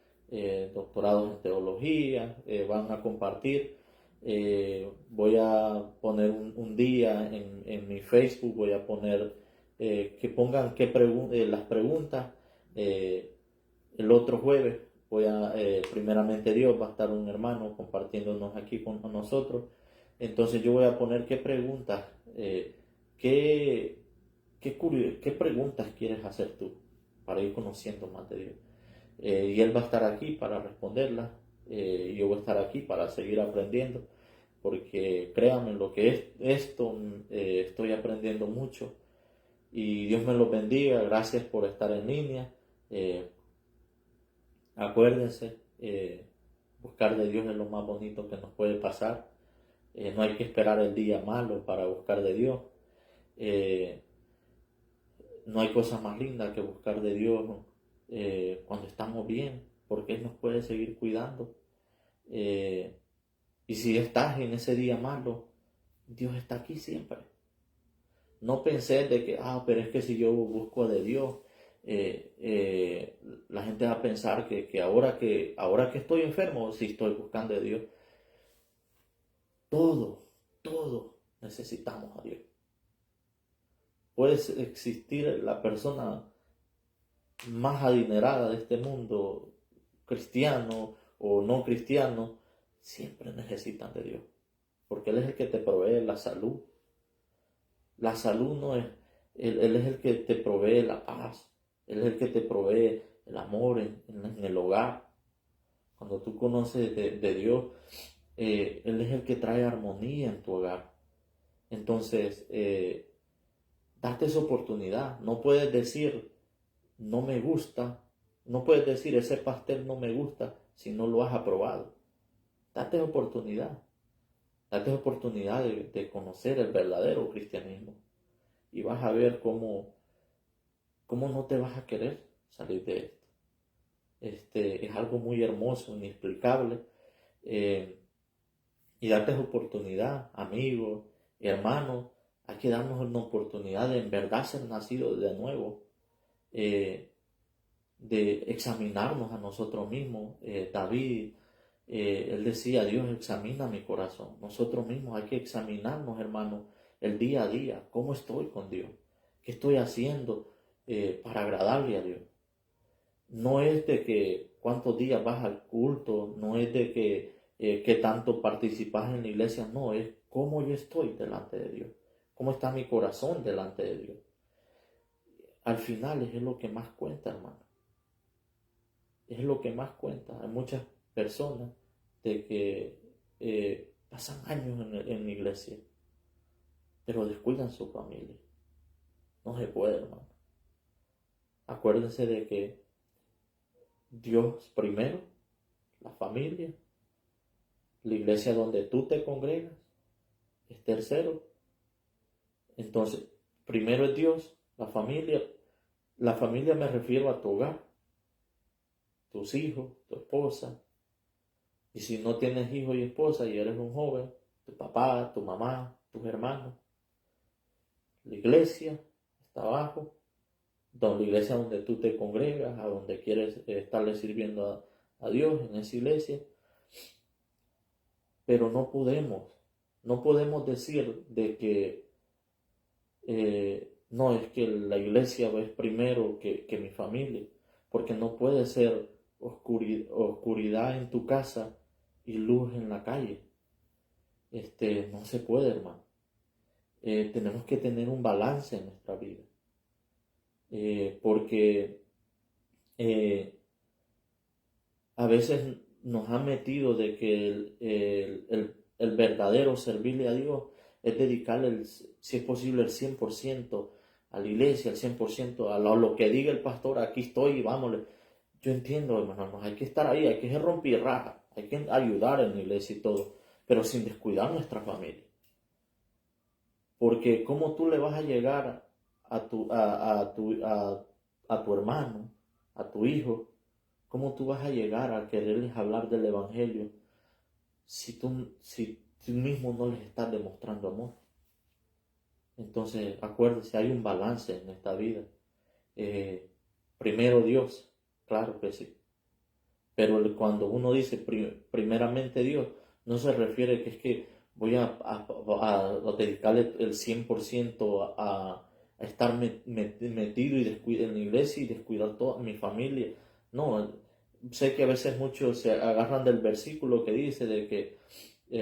doctorados en teología, van a compartir. Voy a poner un día en mi Facebook, voy a poner que pongan las preguntas. El otro jueves primeramente Dios, va a estar un hermano compartiéndonos aquí con nosotros. Entonces yo voy a poner qué preguntas, qué preguntas quieres hacer tú para ir conociendo más de Dios. Y Él va a estar aquí para responderlas. Y yo voy a estar aquí para seguir aprendiendo, porque créanme, lo que es esto, estoy aprendiendo mucho. Y Dios me los bendiga. Gracias por estar en línea. Acuérdense, buscar de Dios es lo más bonito que nos puede pasar. No hay que esperar el día malo para buscar de Dios. No hay cosa más linda que buscar de Dios cuando estamos bien, porque Él nos puede seguir cuidando. Y si estás en ese día malo, Dios está aquí siempre. No pensé de que, pero es que si yo busco de Dios, la gente va a pensar que ahora que estoy enfermo, si estoy buscando de Dios. Todo necesitamos a Dios. Puede existir la persona más adinerada de este mundo, cristiano o no cristiano, siempre necesitan de Dios, porque Él es el que te provee la salud. La salud no es, Él es el que te provee la paz, Él es el que te provee el amor en el hogar. Cuando tú conoces de Dios, Él es el que trae armonía en tu hogar. Entonces, date esa oportunidad. No puedes decir, no me gusta, no puedes decir, ese pastel no me gusta si no lo has aprobado. Date oportunidad. Date oportunidad de conocer el verdadero cristianismo. Y vas a ver cómo no te vas a querer salir de esto. Es algo muy hermoso, inexplicable. Y date oportunidad, amigos, hermanos. Hay que darnos una oportunidad de en verdad ser nacidos de nuevo. De examinarnos a nosotros mismos. David, él decía, Dios examina mi corazón. Nosotros mismos hay que examinarnos, hermanos, el día a día. ¿Cómo estoy con Dios? ¿Qué estoy haciendo para agradarle a Dios? No es de que cuántos días vas al culto, no es de que tanto participas en la iglesia, no, es cómo yo estoy delante de Dios, cómo está mi corazón delante de Dios. Al final es lo que más cuenta, hermano. Es lo que más cuenta. Hay muchas personas de que pasan años en la iglesia, pero descuidan su familia. No se puede, hermano. Acuérdense de que Dios primero, la familia, la iglesia donde tú te congregas es tercero. Entonces, primero es Dios, la familia. La familia me refiero a tu hogar, tus hijos, tu esposa. Y si no tienes hijos y esposa y eres un joven, tu papá, tu mamá, tus hermanos. La iglesia está abajo, la iglesia donde tú te congregas, a donde quieres estarle sirviendo a Dios en esa iglesia. Pero no podemos decir de que no, es que la iglesia es primero que mi familia, porque no puede ser oscuridad en tu casa y luz en la calle. No se puede, hermano. Tenemos que tener un balance en nuestra vida, porque a veces nos han metido de que el verdadero servirle a Dios es dedicarle, si es posible, el 100% a la iglesia, el 100% a lo que diga el pastor, aquí estoy y vámonos. Yo entiendo, hermanos, hay que estar ahí, hay que romper raja, hay que ayudar en la iglesia y todo, pero sin descuidar nuestra familia. Porque ¿cómo tú le vas a llegar a tu hermano, a tu hijo? ¿Cómo tú vas a llegar a quererles hablar del evangelio si tú mismo no les estás demostrando amor? Entonces, acuérdense, hay un balance en esta vida. Primero Dios, claro que sí. Pero cuando uno dice primeramente Dios, No se refiere que es que voy a dedicarle el 100% a estar metido y en la iglesia y descuidar toda mi familia. No, sé que a veces muchos se agarran del versículo que dice de que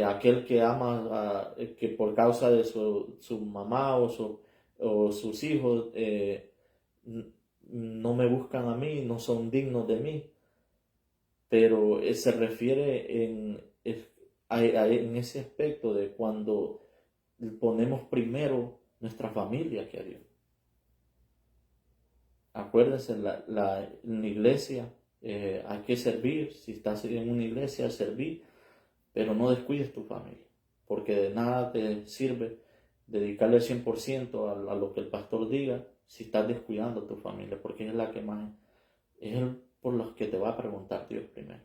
aquel que ama, que por causa de su mamá o sus hijos no me buscan a mí, no son dignos de mí, pero se refiere en ese aspecto de cuando ponemos primero nuestra familia que a Dios. Acuérdense, en la iglesia hay que servir. Si estás en una iglesia, servir, pero no descuides tu familia, porque de nada te sirve dedicarle el 100% a lo que el pastor diga si estás descuidando a tu familia, porque es la que más, es el por los que te va a preguntar Dios primero,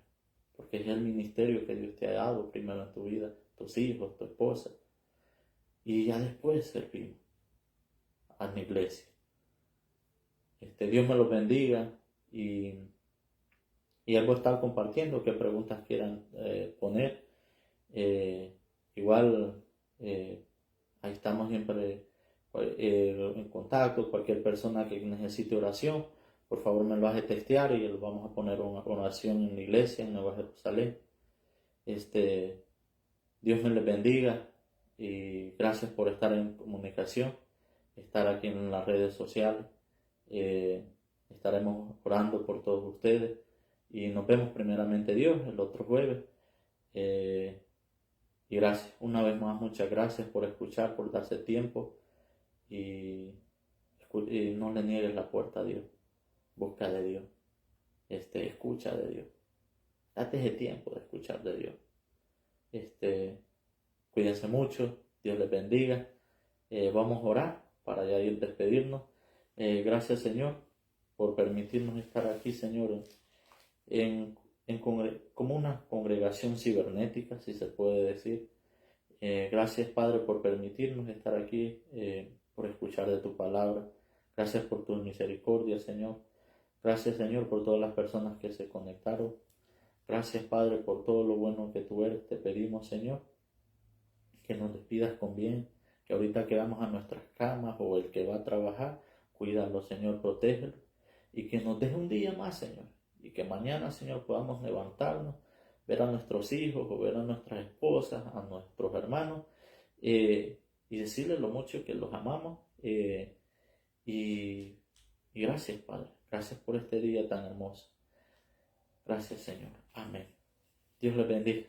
porque es el ministerio que Dios te ha dado primero en tu vida, tus hijos, tu esposa, y ya después servimos a la iglesia. Dios me los bendiga y algo estar compartiendo, qué preguntas quieran poner. Igual ahí estamos siempre en contacto. Cualquier persona que necesite oración, por favor me lo hace testear y lo vamos a poner una oración en la iglesia en Nueva Jerusalén. Dios me les bendiga y gracias por estar en comunicación, estar aquí en las redes sociales. Estaremos orando por todos ustedes y nos vemos primeramente Dios el otro jueves. Y gracias, una vez más, muchas gracias por escuchar, por darse tiempo y no le niegues la puerta a Dios. Busca de Dios, escucha de Dios. Date ese tiempo de escuchar de Dios. Cuídense mucho, Dios les bendiga. Vamos a orar para ya ir despedirnos. Gracias, Señor, por permitirnos estar aquí, Señor, como una congregación cibernética, si se puede decir. Gracias, Padre, por permitirnos estar aquí, por escuchar de tu palabra. Gracias por tu misericordia, Señor. Gracias, Señor, por todas las personas que se conectaron. Gracias, Padre, por todo lo bueno que tú eres. Te pedimos, Señor, que nos despidas con bien, que ahorita que vamos a nuestras camas o el que va a trabajar, cuídalo, Señor, protégelo, y que nos deje un día más, Señor, y que mañana, Señor, podamos levantarnos, ver a nuestros hijos o ver a nuestras esposas, a nuestros hermanos, y decirles lo mucho que los amamos, y gracias, Padre, gracias por este día tan hermoso. Gracias, Señor. Amén. Dios les bendiga.